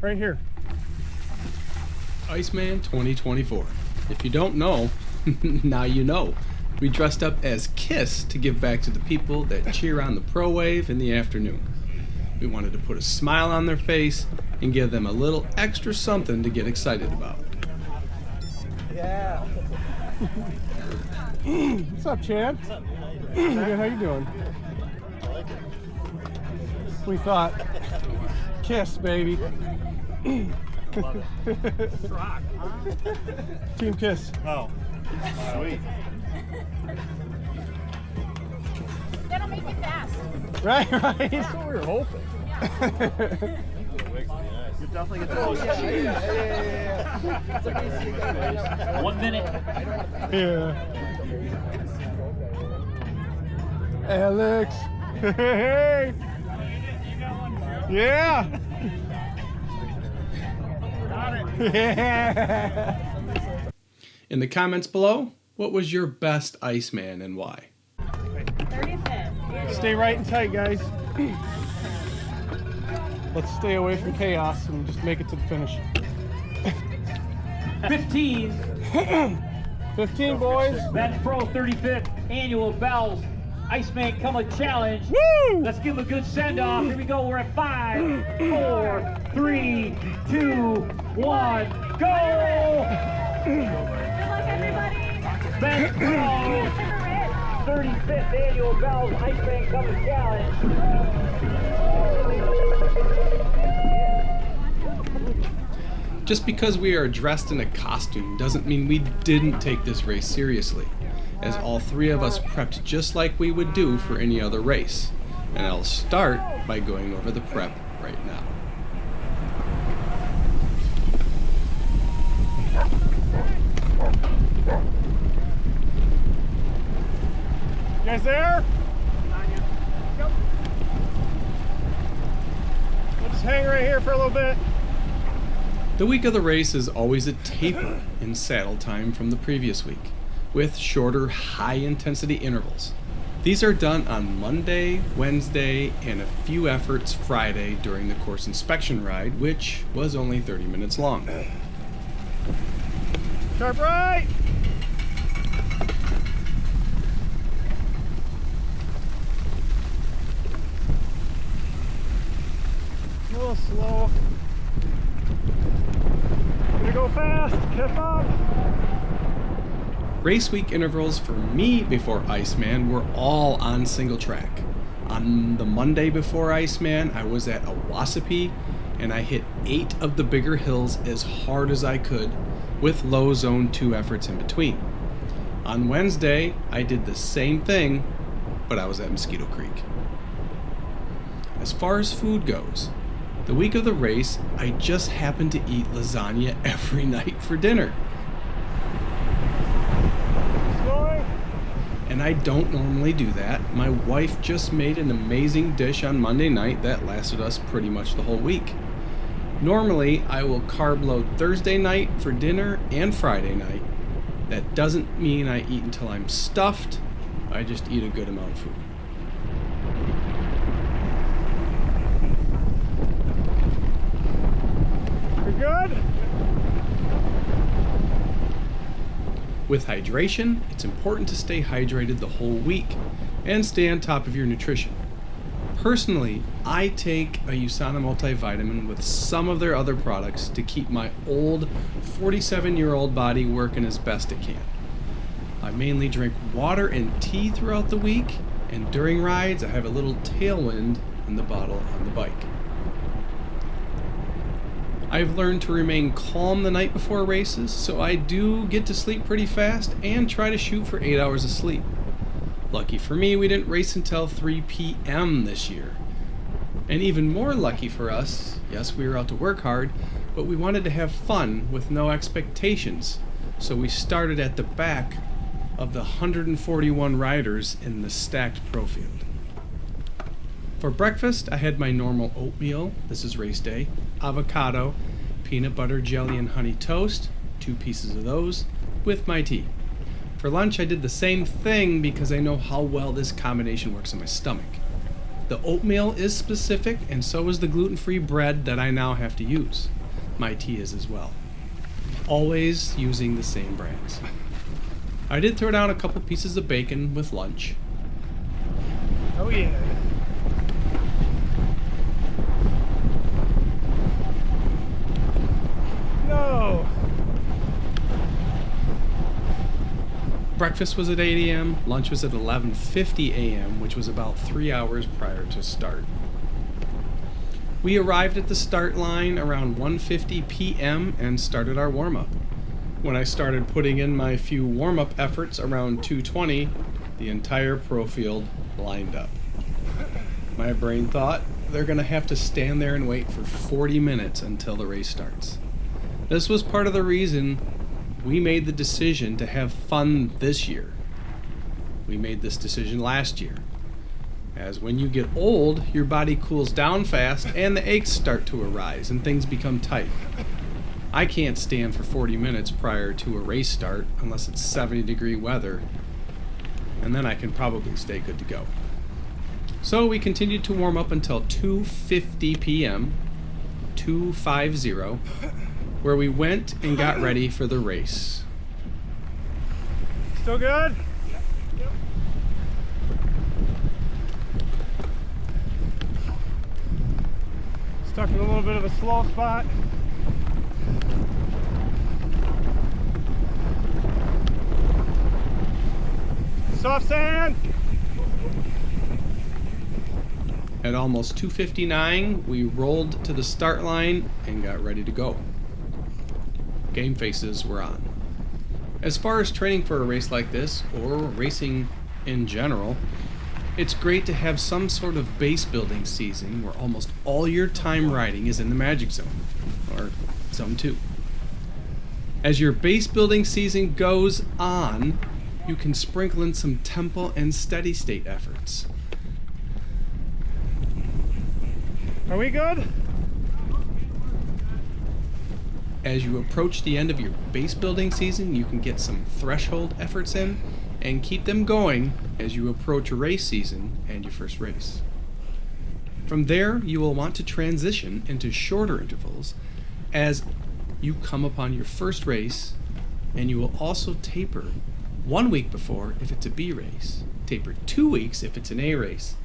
Right here. Iceman 2024. If you don't know, now you know. We dressed up as KISS to give back to the people that cheer on the pro wave in the afternoon. We wanted to put a smile on their face and give them a little extra something to get excited about. Yeah. What's up, Chad? What's up? Good, how you doing? I like it. We thought, KISS, baby. Love it. Rock. Team KISS. Oh, sweet. That'll make it fast. Right. That's what we were hoping. You definitely get the Yeah. 1 minute. Yeah. Alex. Hey. Yeah. Yeah. In the comments below, what was your best Iceman and why? 35th. Stay right and tight, guys. Let's stay away from chaos and just make it to the finish. 15. 15, boys. That's Pro 35th Annual Bells Iceman Come Challenge. Woo! Let's give him a good send-off. Here we go. We're at 5, 4, 3, 2, 1, go! Good luck, everybody. That's Pro 35th Annual Bells Iceman Come Challenge. Just because we are dressed in a costume doesn't mean we didn't take this race seriously, as all three of us prepped just like we would do for any other race. And I'll start by going over the prep right now. You guys there? We'll just hang right here for a little bit. The week of the race is always a taper in saddle time from the previous week, with shorter, high-intensity intervals. These are done on Monday, Wednesday, and a few efforts Friday during the course inspection ride, which was only 30 minutes long. Sharp right! A little slow. Gonna go fast, keep up. Race week intervals for me before Iceman were all on single track. On the Monday before Iceman, I was at Owassapee, and I hit 8 of the bigger hills as hard as I could, with low zone 2 efforts in between. On Wednesday, I did the same thing, but I was at Mosquito Creek. As far as food goes, the week of the race, I just happened to eat lasagna every night for dinner. Slowing. And I don't normally do that. My wife just made an amazing dish on Monday night that lasted us pretty much the whole week. Normally, I will carb load Thursday night for dinner and Friday night. That doesn't mean I eat until I'm stuffed. I just eat a good amount of food. Good? With hydration, it's important to stay hydrated the whole week and stay on top of your nutrition. Personally, I take a USANA multivitamin with some of their other products to keep my old 47-year-old body working as best it can. I mainly drink water and tea throughout the week, and during rides I have a little tailwind in the bottle on the bike. I've learned to remain calm the night before races, so I do get to sleep pretty fast and try to shoot for 8 hours of sleep. Lucky for me, we didn't race until 3 p.m. this year. And even more lucky for us, yes, we were out to work hard, but we wanted to have fun with no expectations, so we started at the back of the 141 riders in the stacked pro field. For breakfast, I had my normal oatmeal, this is race day, avocado, peanut butter jelly and honey toast, 2 pieces of those, with my tea. For lunch, I did the same thing because I know how well this combination works in my stomach. The oatmeal is specific, and so is the gluten-free bread that I now have to use. My tea is as well. Always using the same brands. I did throw down a couple pieces of bacon with lunch. Oh yeah. No. Breakfast was at 8 a.m., lunch was at 11:50 a.m., which was about 3 hours prior to start. We arrived at the start line around 1:50 p.m. and started our warm-up. When I started putting in my few warm-up efforts around 2:20, the entire pro field lined up. My brain thought, they're going to have to stand there and wait for 40 minutes until the race starts. This was part of the reason we made the decision to have fun this year. We made this decision last year. As when you get old, your body cools down fast and the aches start to arise and things become tight. I can't stand for 40 minutes prior to a race start unless it's 70-degree weather, and then I can probably stay good to go. So we continued to warm up until 2:50 p.m., 2:50, where we went and got ready for the race. Still good? Yep. Stuck in a little bit of a slow spot. Soft sand. At almost 2:59, we rolled to the start line and got ready to go. Game faces were on. As far as training for a race like this, or racing in general, it's great to have some sort of base building season where almost all your time riding is in the magic zone, or zone 2. As your base building season goes on, you can sprinkle in some tempo and steady state efforts. Are we good? As you approach the end of your base building season, you can get some threshold efforts in and keep them going as you approach race season and your first race. From there, you will want to transition into shorter intervals as you come upon your first race, and you will also taper 1 week before if it's a B race, taper 2 weeks if it's an A race,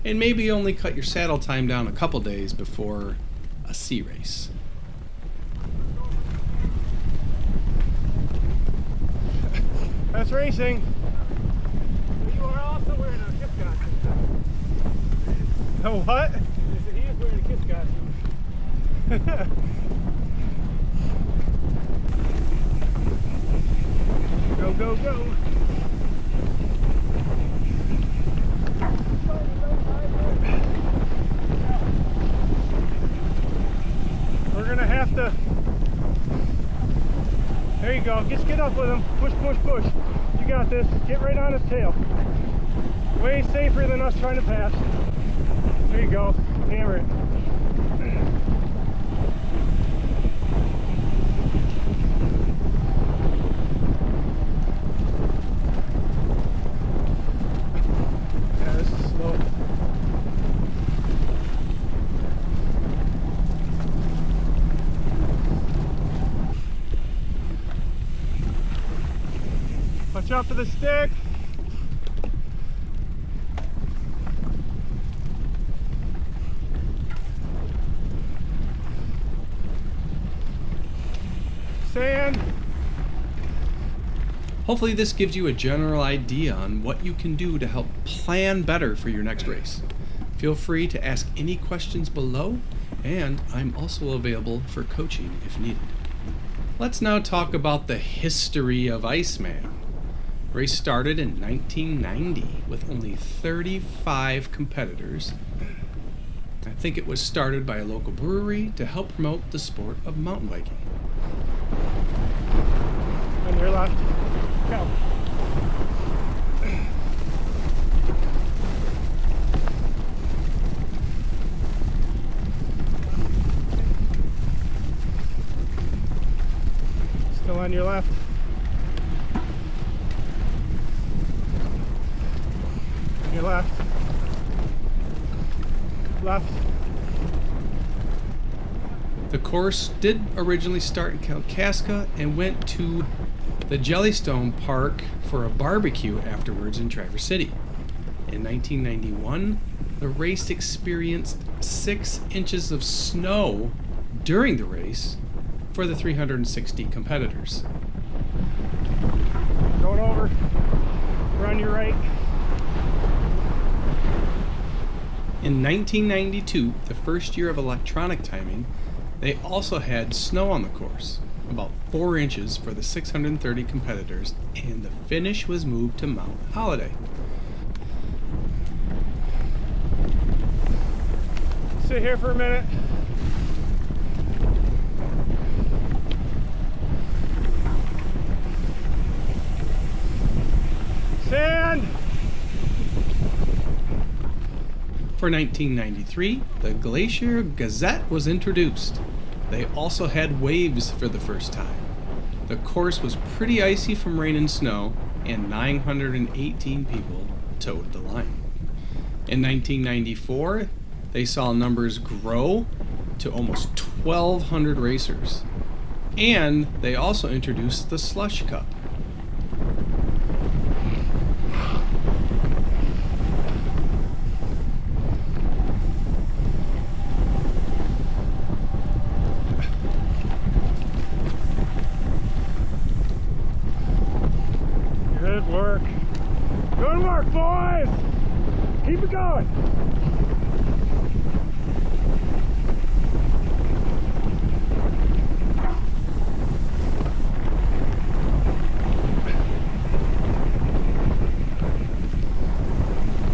and maybe only cut your saddle time down a couple days before a C race. That's racing. You are also wearing a kiss costume. A what? He is wearing a kiss costume. Go, go, go. We're gonna have to. There you go. Just get up with him. Push, push, push. You got this. Get right on his tail. Way safer than us trying to pass. There you go. Hammer it. Yeah, this is slow. Watch out for the stick. Sand. Hopefully this gives you a general idea on what you can do to help plan better for your next race. Feel free to ask any questions below, and I'm also available for coaching if needed. Let's now talk about the history of Iceman. Race started in 1990 with only 35 competitors. I think it was started by a local brewery to help promote the sport of mountain biking. On your left. Go. Still on your left. Your left. left. The course did originally start in Kalkaska and went to the Jellystone Park for a barbecue afterwards in Traverse City. In 1991, the race experienced 6 inches of snow during the race for the 360 competitors. Going over. We're on your right. In 1992, the first year of electronic timing, they also had snow on the course, about 4 inches for the 630 competitors, and the finish was moved to Mount Holiday. Sit here for a minute. Sand! For 1993, the Glacier Gazette was introduced. They also had waves for the first time. The course was pretty icy from rain and snow, and 918 people towed the line. In 1994, they saw numbers grow to almost 1,200 racers. And they also introduced the Slush Cup. Good work. Good work, boys! Keep it going.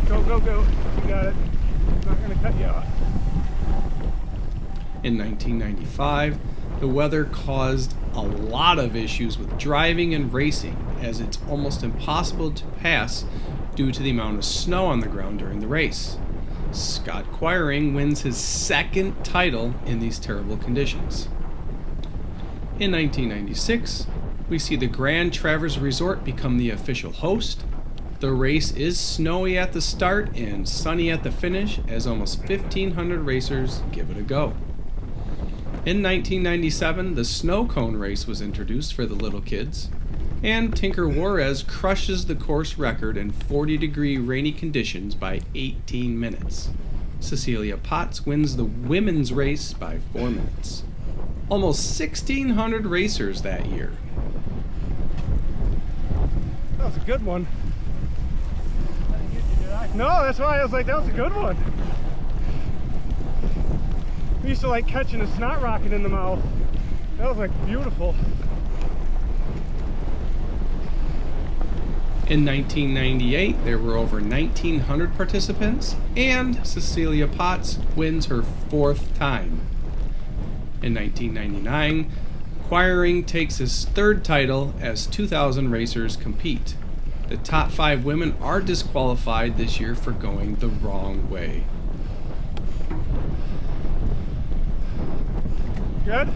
Go, go, go. You got it. I'm not going to cut you off. In 1995, the weather caused a lot of issues with driving and racing, as it's almost impossible to pass due to the amount of snow on the ground during the race. Scott Quiring wins his 2nd title in these terrible conditions. In 1996, we see the Grand Traverse Resort become the official host. The race is snowy at the start and sunny at the finish, as almost 1,500 racers give it a go. In 1997, the snow cone race was introduced for the little kids, and Tinker Juarez crushes the course record in 40-degree rainy conditions by 18 minutes. Cecilia Potts wins the women's race by 4 minutes. Almost 1,600 racers that year. That was a good one. No, that's why I was like, that was a good one. We used to like catching a snot rocket in the mouth. That was like beautiful. In 1998, there were over 1,900 participants, and Cecilia Potts wins her 4th time. In 1999, Quiring takes his 3rd title as 2,000 racers compete. The top 5 women are disqualified this year for going the wrong way. Good?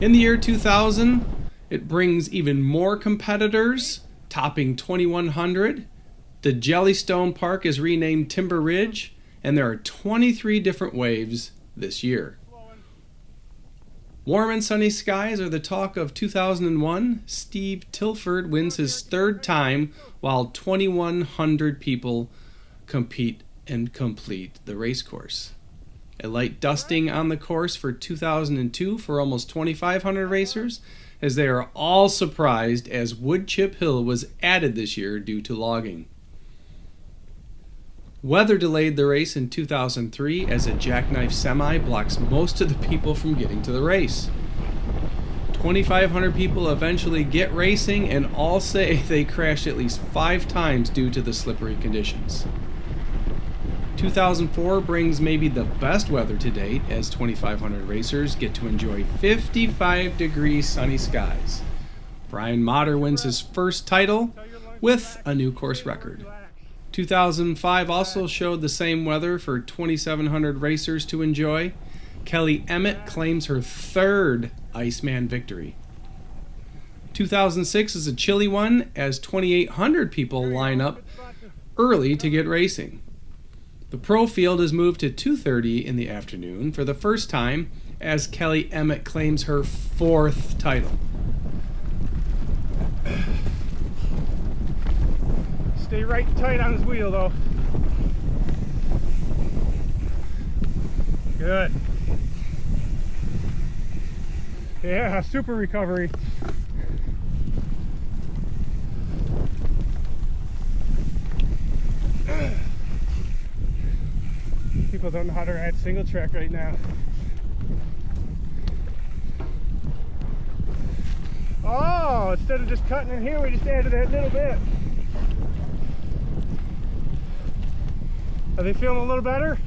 In the year 2000, it brings even more competitors, topping 2,100. The Jellystone Park is renamed Timber Ridge, and there are 23 different waves this year. Warm and sunny skies are the talk of 2001. Steve Tilford wins his 3rd time, while 2,100 people compete and complete the race course. A light dusting on the course for 2002 for almost 2,500 racers, as they are all surprised as Wood Chip Hill was added this year due to logging. Weather delayed the race in 2003 as a jackknife semi blocks most of the people from getting to the race. 2,500 people eventually get racing, and all say they crashed at least 5 times due to the slippery conditions. 2004 brings maybe the best weather to date, as 2,500 racers get to enjoy 55-degree sunny skies. Brian Motter wins his 1st title with a new course record. 2005 also showed the same weather for 2,700 racers to enjoy. Kelly Emmett claims her 3rd Iceman victory. 2006 is a chilly one, as 2,800 people line up early to get racing. The pro field is moved to 2:30 in the afternoon for the first time as Kelly Emmett claims her 4th title. Stay right tight on his wheel though. Good. Yeah, super recovery. People don't know how to ride single track right now. Oh, instead of just cutting in here, we just added that little bit. Are they feeling a little better?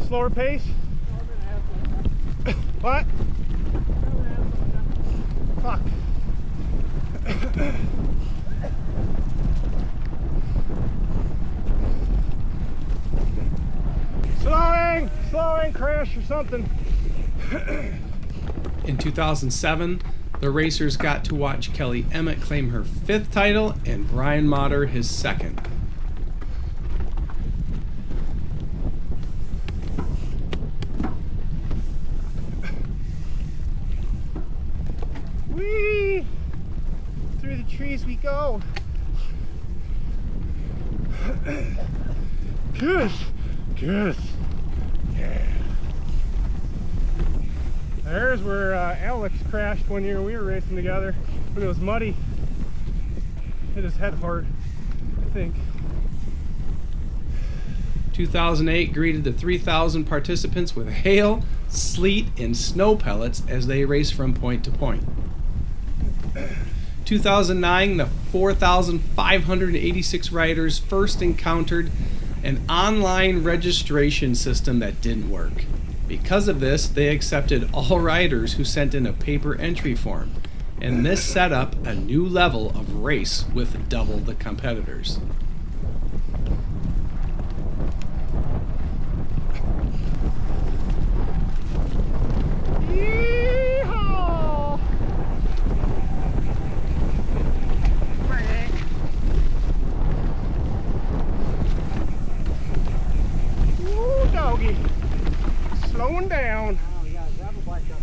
Slower pace? What? Fuck. Slowing, crash or something. In 2007, the racers got to watch Kelly Emmett claim her 5th title and Brian Motter his 2nd. Whee! Through the trees we go. Good. Good. Yeah. There's where Alex crashed one year we were racing together, but it was muddy. Hit his head hard, I think. 2008 greeted the 3,000 participants with hail, sleet, and snow pellets as they raced from point to point. 2009, the 4,586 riders first encountered an online registration system that didn't work. Because of this, they accepted all riders who sent in a paper entry form, and this set up a new level of race with double the competitors. Yeehaw! Woo, doggy. Slowing down. Oh, we got a gravel bike up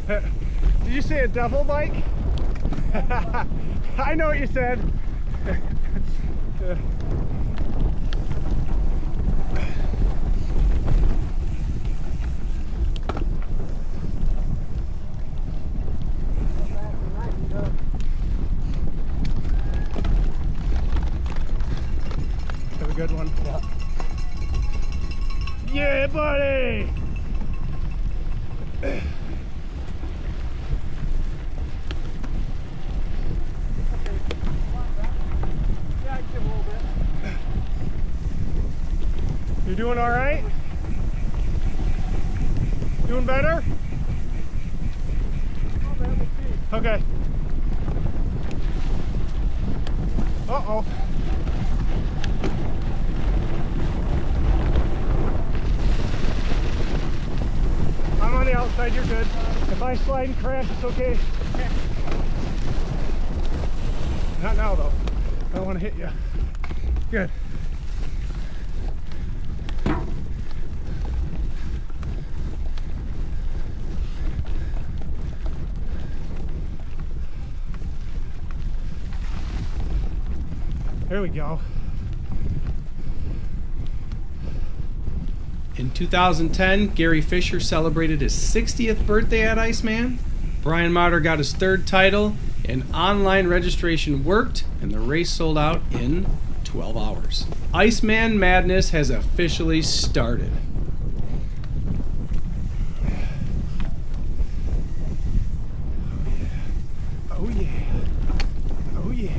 there. Did you say a double bike? I know what you said. Have a good one. Yeah, buddy! You doing all right? Doing better? Okay. Uh-oh. I'm on the outside, you're good. If I slide and crash, it's okay. Not now, though. I don't want to hit you. Good. There we go. In 2010, Gary Fisher celebrated his 60th birthday at Iceman. Brian Motter got his 3rd title, and online registration worked, and the race sold out in 12 hours. Iceman Madness has officially started. Oh yeah. Oh yeah.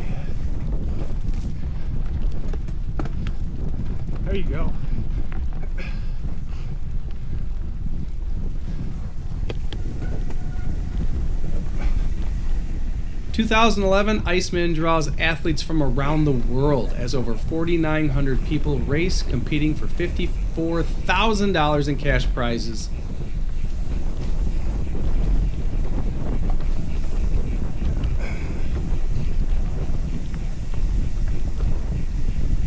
There you go. 2011, Iceman draws athletes from around the world as over 4,900 people race, competing for $54,000 in cash prizes.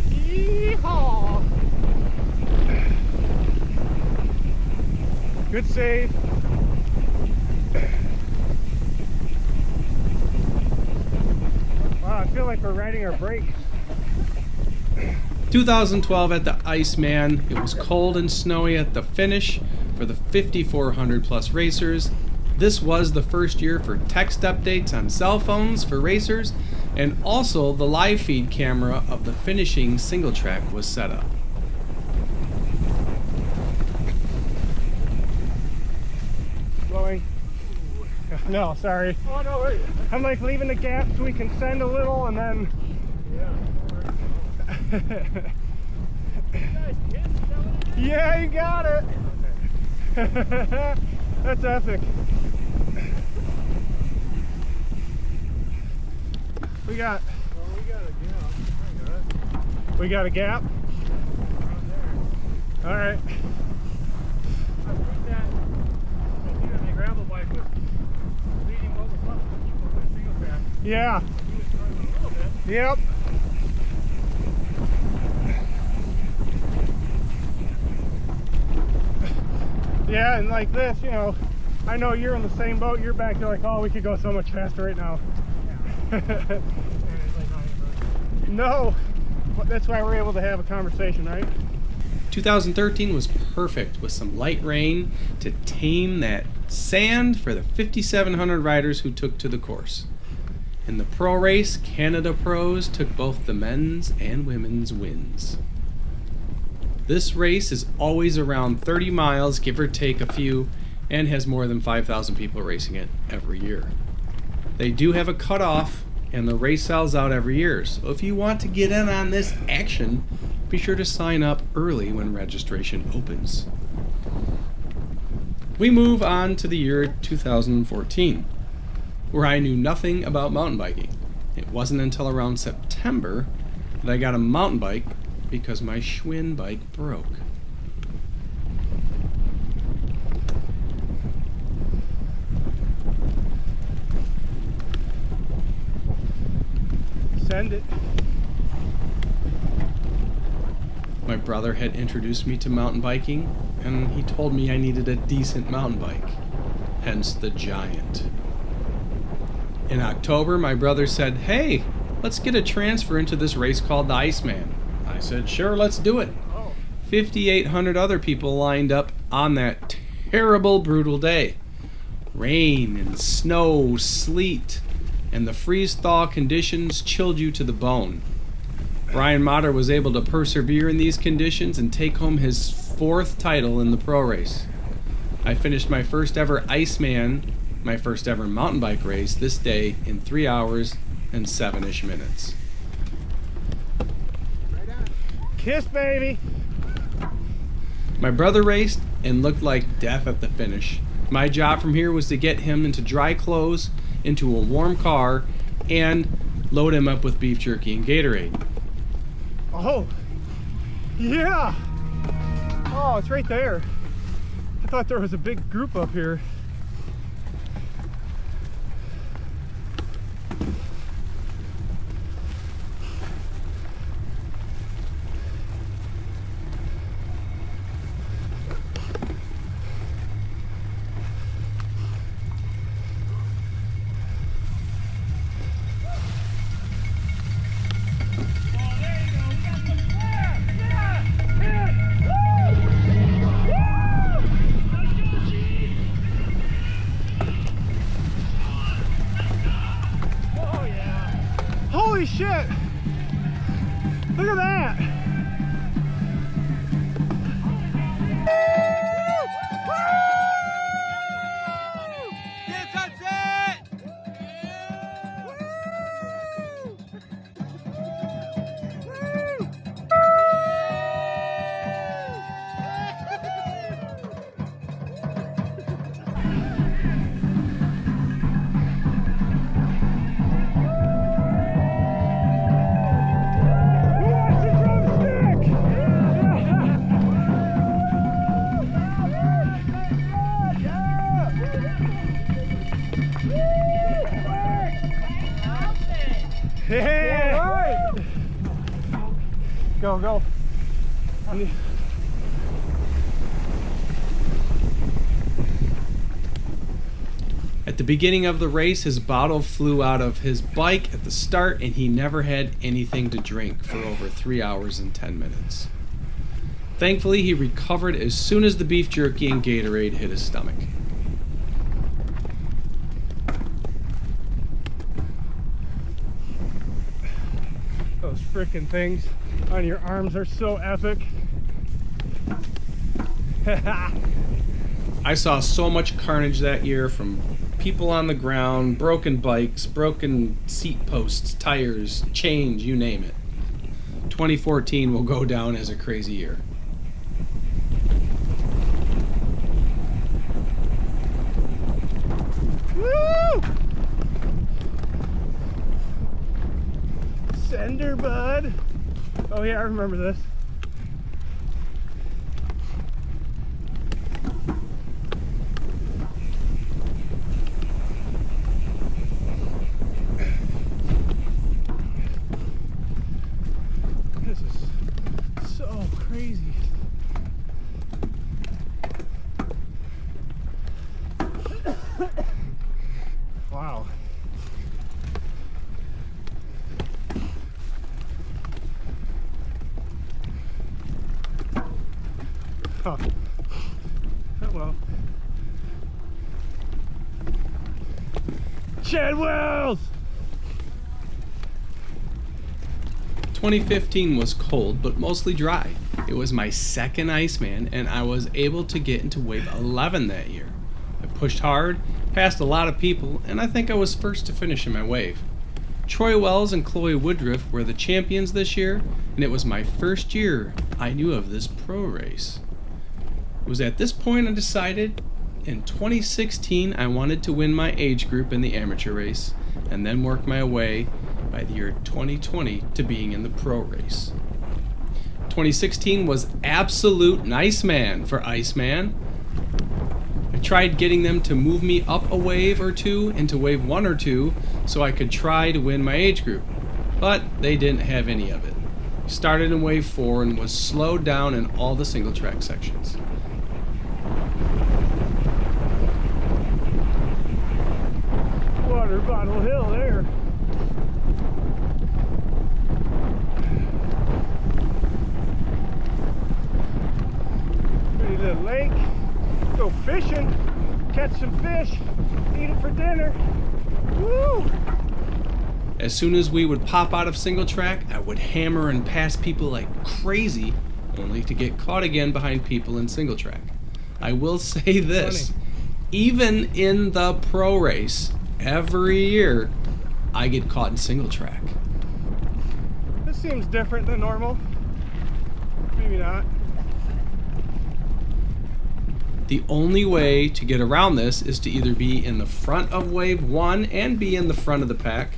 Yeehaw! Good save. Wow, I feel like we're riding our brakes. 2012 at the Iceman, it was cold and snowy at the finish for the 5,400 plus racers. This was the first year for text updates on cell phones for racers, and also the live feed camera of the finishing single track was set up. Blowing. No, sorry. Oh, no, wait. I'm like leaving the gap so we can send a little and then. Yeah, you got it. That's epic. We got. Well, we got a gap. We got a gap. All right. I think that the gravel bike was leading what was left of the people with a single track. Yeah. He was throwing a little bit. Yep. Yeah, and like this, you know, I know you're in the same boat. You're back there like, oh, we could go so much faster right now. And it's like not even No, but that's why we're able to have a conversation, right? 2013 was perfect with some light rain to tame that sand for the 5,700 riders who took to the course. In the pro race, Canada Pros took both the men's and women's wins. This race is always around 30 miles, give or take a few, and has more than 5,000 people racing it every year. They do have a cutoff, and the race sells out every year. So if you want to get in on this action, be sure to sign up early when registration opens. We move on to the year 2014, where I knew nothing about mountain biking. It wasn't until around September that I got a mountain bike because my Schwinn bike broke. Send it. My brother had introduced me to mountain biking, and he told me I needed a decent mountain bike, hence the Giant. In October, my brother said, "Hey, let's get a transfer into this race called the Iceman." I said, "Sure, let's do it." 5,800 other people lined up on that terrible, brutal day. Rain and snow, sleet, and the freeze-thaw conditions chilled you to the bone. Brian Motter was able to persevere in these conditions and take home his 4th title in the pro race. I finished my first ever Iceman, my first ever mountain bike race, this day in 3 hours and 7-ish minutes. Kiss, baby. My brother raced and looked like death at the finish. My job from here was to get him into dry clothes, into a warm car, and load him up with beef jerky and Gatorade. Oh, yeah. Oh, it's right there. I thought there was a big group up here. Holy shit! Look at that! Yeah! All right. Go, go. At the beginning of the race, his bottle flew out of his bike at the start, and he never had anything to drink for over 3 hours and 10 minutes. Thankfully, he recovered as soon as the beef jerky and Gatorade hit his stomach. Those frickin' things on your arms are so epic. I saw so much carnage that year, from people on the ground, broken bikes, broken seat posts, tires, chains, you name it. 2014 will go down as a crazy year. Woo! Sender, bud. Oh yeah, I remember this. This is so crazy. Wow. Huh. Oh well. Chad Wells! 2015 was cold, but mostly dry. It was my second Iceman, and I was able to get into wave 11 that year. I pushed hard, passed a lot of people, and I think I was first to finish in my wave. Troy Wells and Chloe Woodruff were the champions this year, and it was my first year I knew of this pro race. It was at this point I decided in 2016 I wanted to win my age group in the amateur race, and then work my way by the year 2020 to being in the pro race. 2016 was absolute Iceman for Iceman. I tried getting them to move me up a wave or two into wave 1 or 2 so I could try to win my age group, but they didn't have any of it. Started in wave 4 and was slowed down in all the single track sections. Water Bottle Hill there. Pretty little lake. Go fishing, catch some fish, eat it for dinner. Woo! As soon as we would pop out of single track, I would hammer and pass people like crazy, only to get caught again behind people in single track. I will say this, even in the pro race, every year, I get caught in single track. This seems different than normal. Maybe not. The only way to get around this is to either be in the front of wave 1 and be in the front of the pack,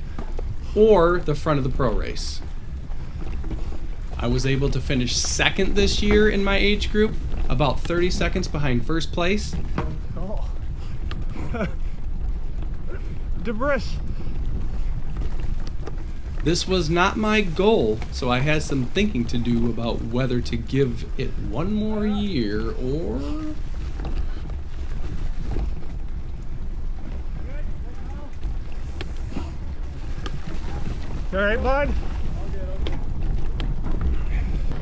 or the front of the pro race. I was able to finish second this year in my age group, about 30 seconds behind first place. Oh. Debris. This was not my goal, so I had some thinking to do about whether to give it one more year or... All right, bud?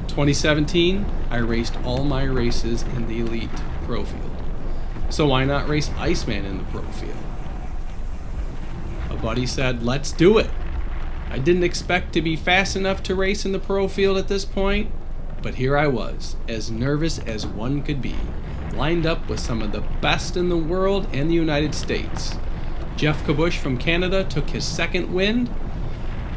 2017, I raced all my races in the elite pro field. So why not race Iceman in the pro field? A buddy said, let's do it. I didn't expect to be fast enough to race in the pro field at this point, but here I was, as nervous as one could be, lined up with some of the best in the world and the United States. Jeff Kabush from Canada took his second win.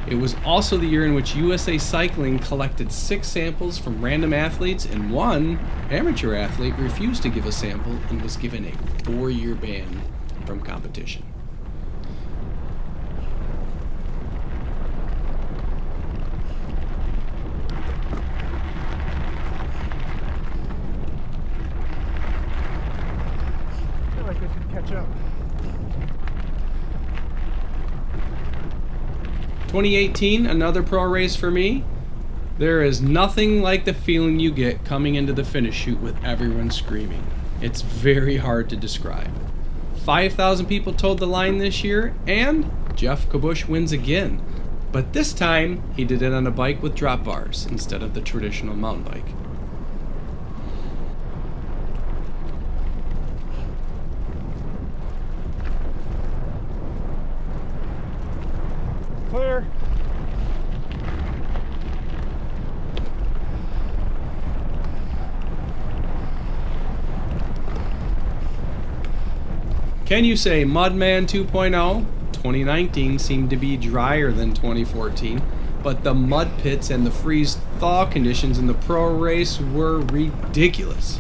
It was also the year in which USA Cycling collected 6 samples from random athletes, and one amateur athlete refused to give a sample and was given a 4-year ban from competition. I feel like I should catch up. 2018, another pro race for me. There is nothing like the feeling you get coming into the finish chute with everyone screaming. It's very hard to describe. 5,000 people towed the line this year, and Jeff Kabush wins again. But this time, he did it on a bike with drop bars instead of the traditional mountain bike. Clear. Can you say Mudman 2.0? 2019 seemed to be drier than 2014, but the mud pits and the freeze-thaw conditions in the pro race were ridiculous.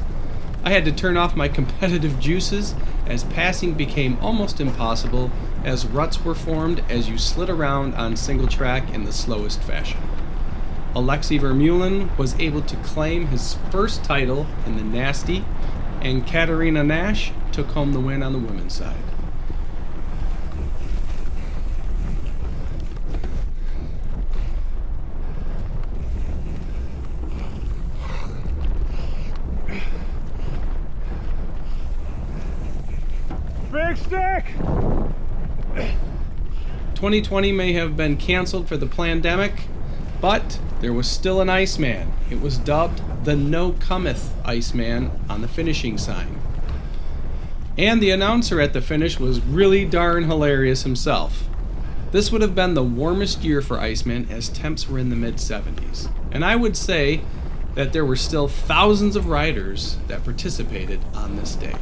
I had to turn off my competitive juices as passing became almost impossible as ruts were formed as you slid around on single track in the slowest fashion. Alexei Vermeulen was able to claim his first title in the Nasty, and Katarina Nash took home the win on the women's side. Big stick! 2020 may have been canceled for the pandemic, but there was still an Iceman. It was dubbed the No Cometh Iceman on the finishing sign. And the announcer at the finish was really darn hilarious himself. This would have been the warmest year for Iceman as temps were in the mid-70s. And I would say that there were still thousands of riders that participated on this day.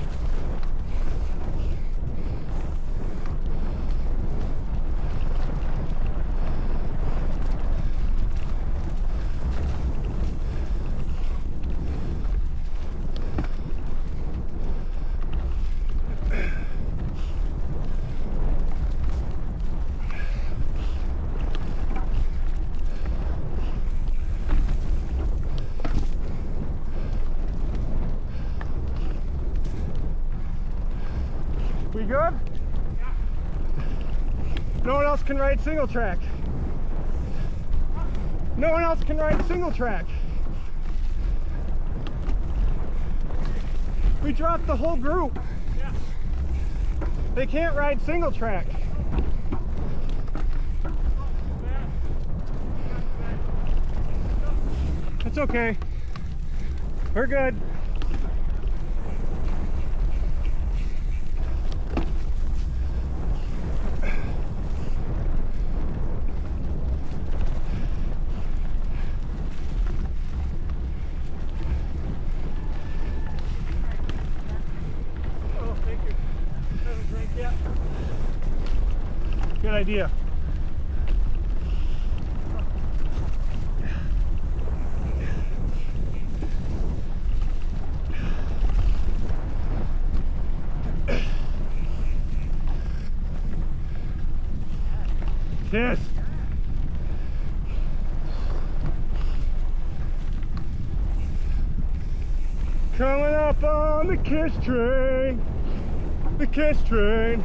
We good? No one else can ride single track. No one else can ride single track. We dropped the whole group. They can't ride single track. It's okay. We're good. Oh, thank you. Haven't drank yet. Good idea. Yes. Coming up on the kiss train. The kiss train.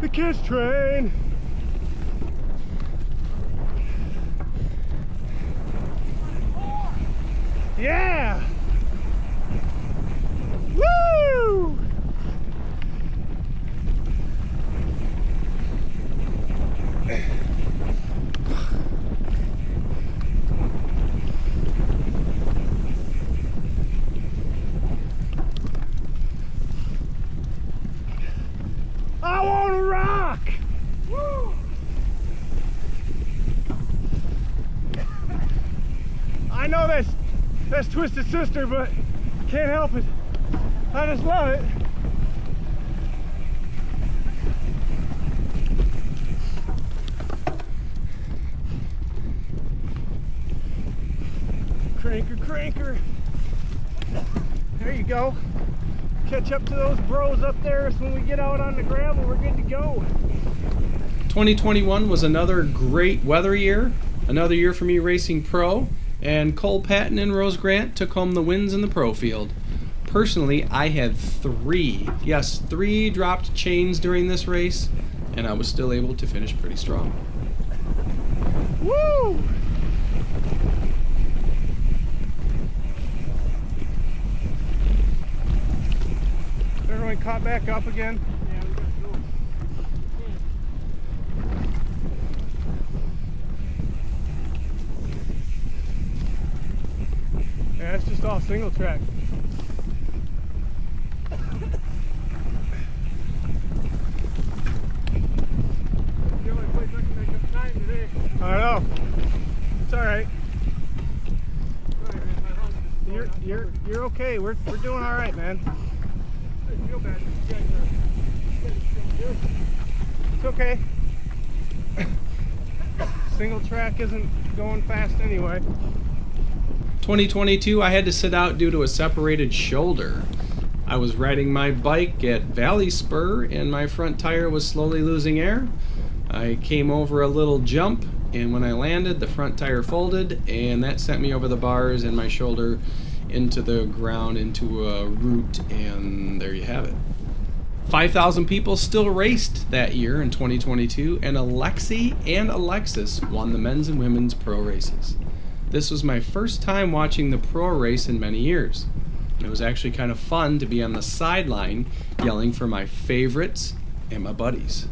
The kiss train. Yeah. Woo! I want to rock! Woo! I know that's Twisted Sister, but can't help it. I just love it. Cranker, cranker. There you go. Catch up to those bros up there, so when we get out on the gravel, we're good to go. 2021 was another great weather year, another year for me racing pro, and Cole Patton and Rose Grant took home the wins in the pro field. Personally, I had three dropped chains during this race, and I was still able to finish pretty strong. Woo! Everyone caught back up again. Yeah, we Yeah, it's just all single track. The only place I can make up time today. I know. It's all right. Sorry, man, my lungs is blowing out. You're okay. We're doing all right, man. I feel bad. You guys are good. It's okay. Single track isn't going fast anyway. 2022, I had to sit out due to a separated shoulder. I was riding my bike at Valley Spur and my front tire was slowly losing air. I came over a little jump, and when I landed, the front tire folded, and that sent me over the bars and my shoulder into the ground, into a root, and there you have it. 5,000 people still raced that year in 2022, and Alexi and Alexis won the men's and women's pro races. This was my first time watching the pro race in many years. And it was actually kind of fun to be on the sideline yelling for my favorites and my buddies.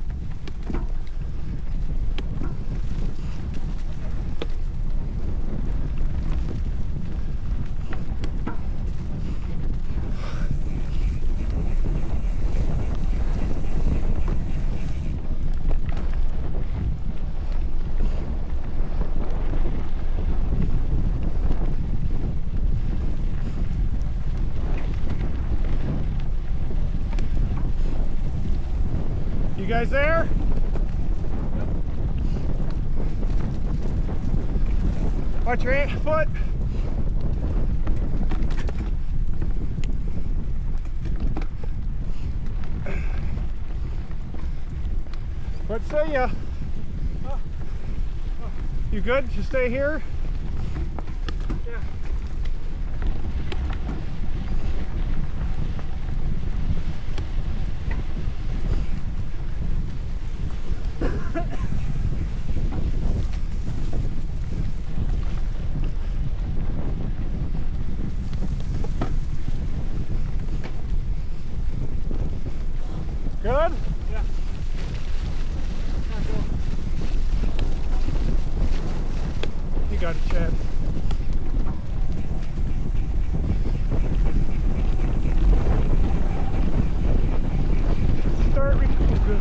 You guys there? Watch your foot. What say ya? You good? You stay here? Yeah. Good? Yeah. You got it, Chad. Start good.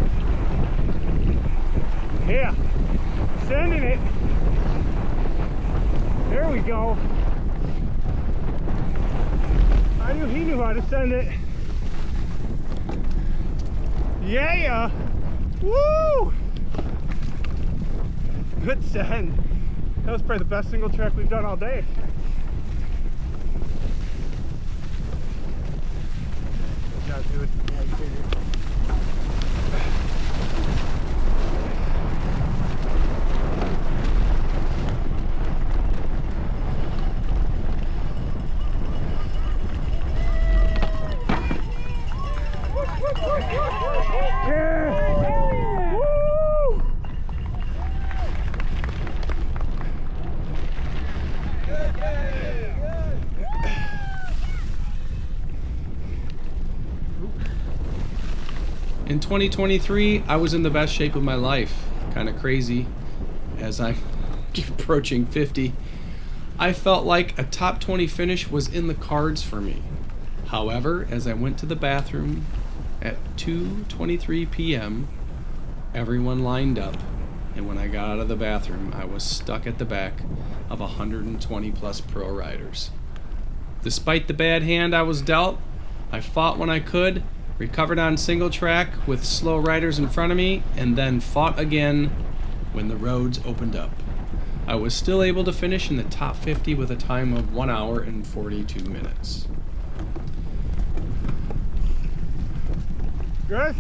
Yeah. Sending it. There we go. I knew he knew how to send it. Yeah. Woo! Good send. That was probably the best single track we've done all day. Good job, dude. Yeah, you did it. Yeah! Woo! In 2023, I was in the best shape of my life. Kind of crazy as I'm approaching 50. I felt like a top 20 finish was in the cards for me. However, as I went to the bathroom at 2:23 p.m., everyone lined up, and when I got out of the bathroom, I was stuck at the back of 120 plus pro riders. Despite the bad hand I was dealt, I fought when I could, recovered on single track with slow riders in front of me, and then fought again when the roads opened up. I was still able to finish in the top 50 with a time of 1 hour and 42 minutes. Good?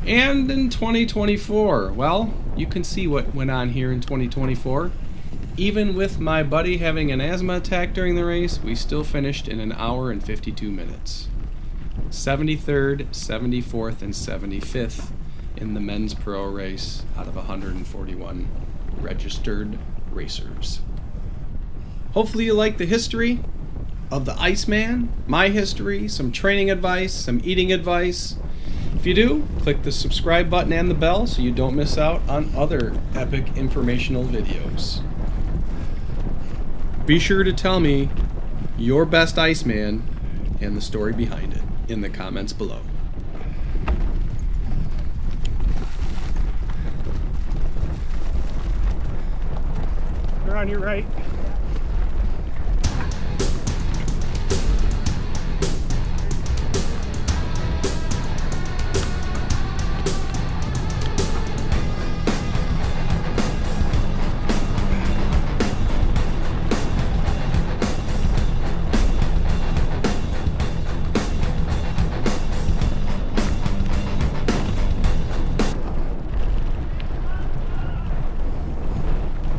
And in 2024, well, you can see what went on here in 2024. Even with my buddy having an asthma attack during the race, we still finished in 1 hour and 52 minutes. 73rd, 74th, and 75th in the men's pro race out of 141 registered racers. Hopefully you like the history of the Iceman, my history, some training advice, some eating advice. If you do, click the subscribe button and the bell so you don't miss out on other epic informational videos. Be sure to tell me your best Iceman and the story behind it in the comments below. You're on your right.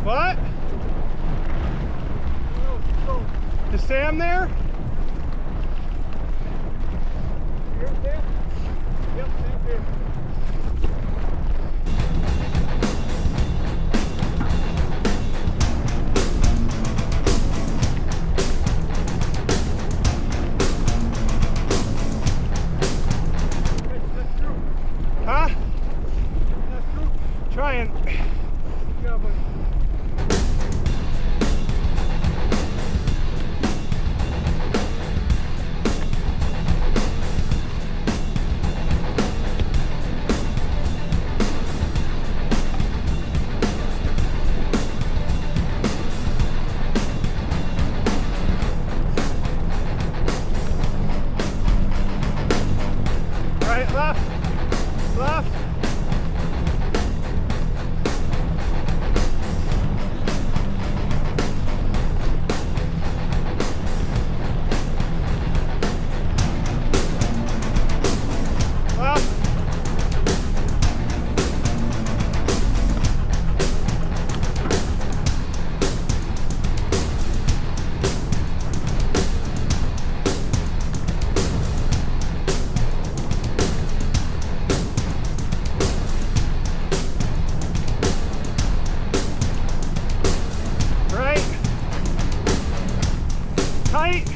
What? Is Sam there? Yep, Sam's here. Huh? Trying. Yeah, but right, left, left. Left. Right. Tight.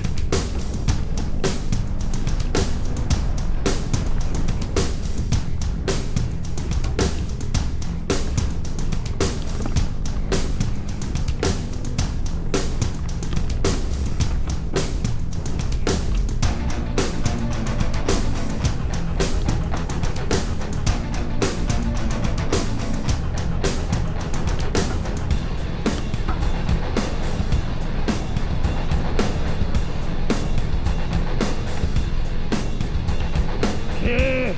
Yeah.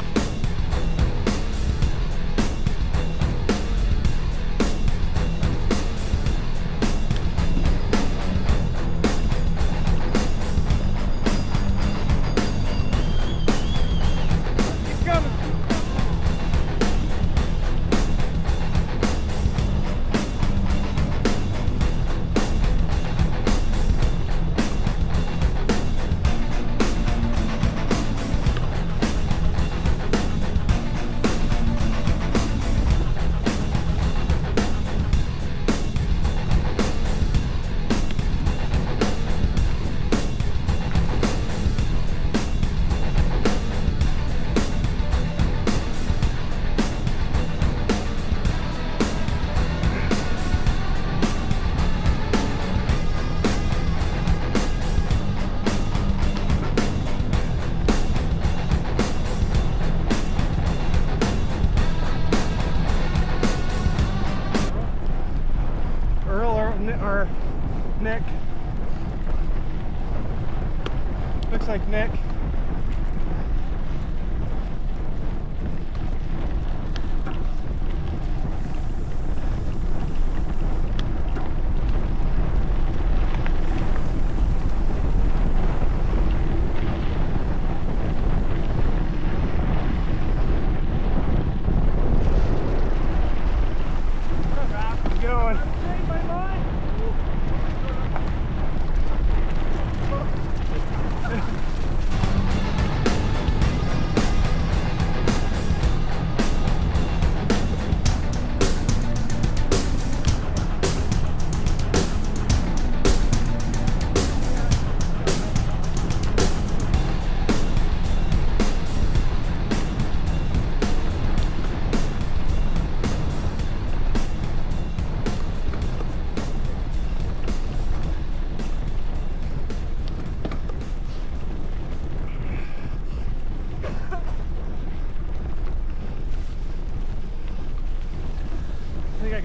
Keep coming. Or Nick. Looks like Nick. Going.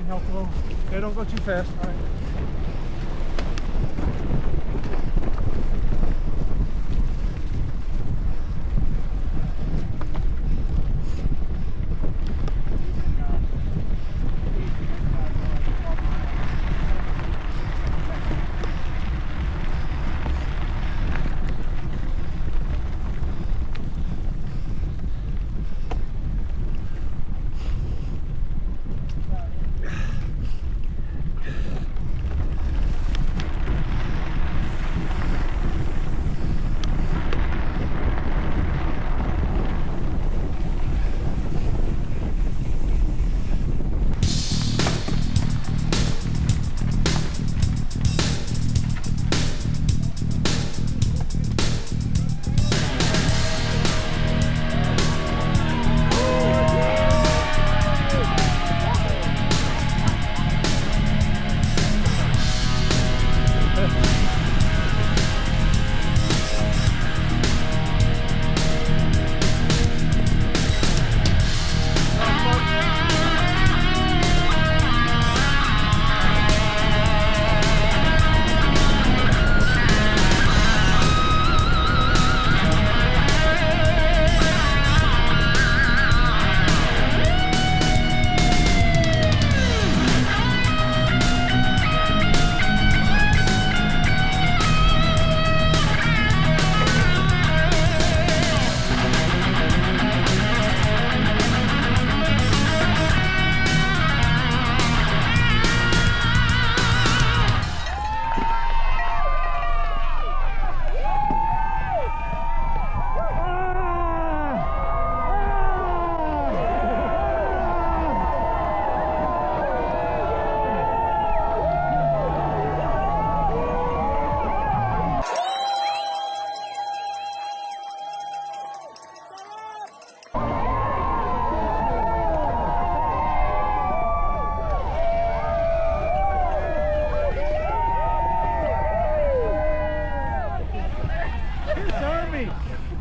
help a little. Okay, don't go too fast. All right.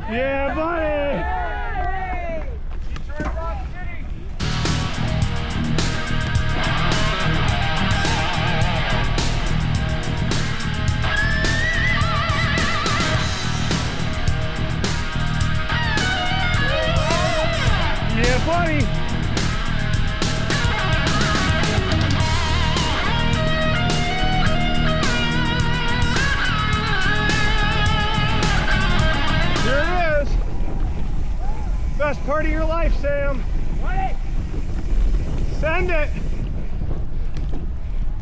Yeah, buddy! Yeah, buddy! Best part of your life, Sam. Send it.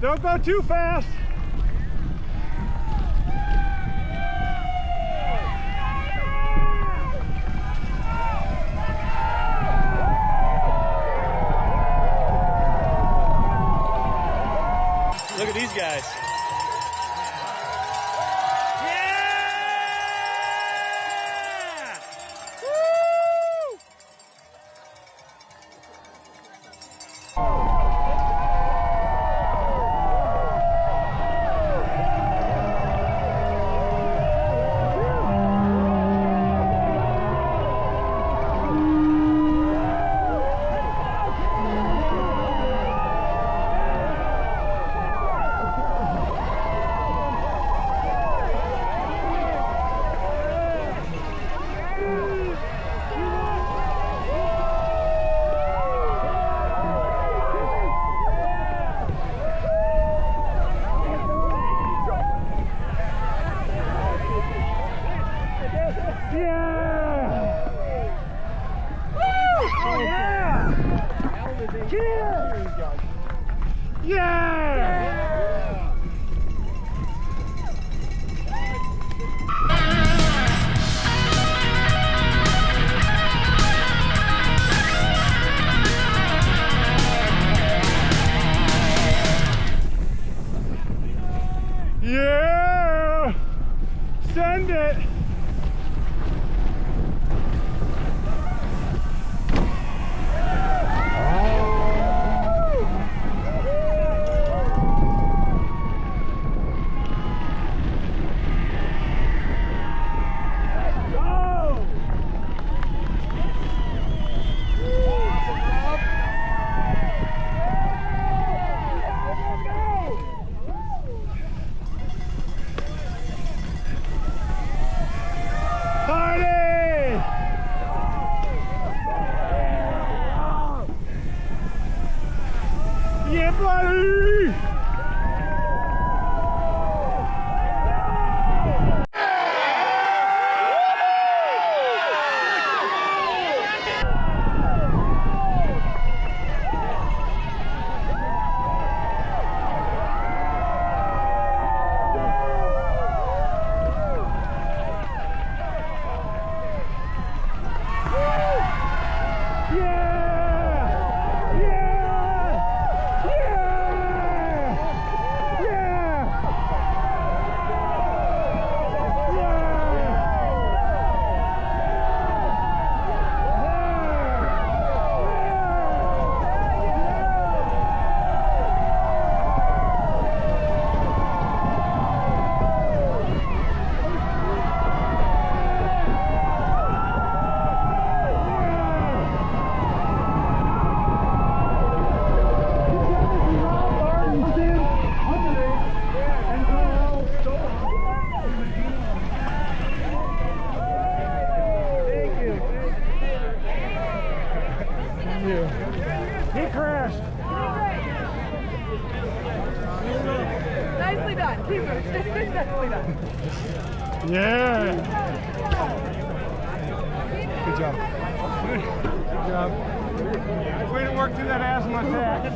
Don't go too fast. Look at these guys. Yeah! Send it! Yeah. Good job. Good job. Way to work through that asthma attack.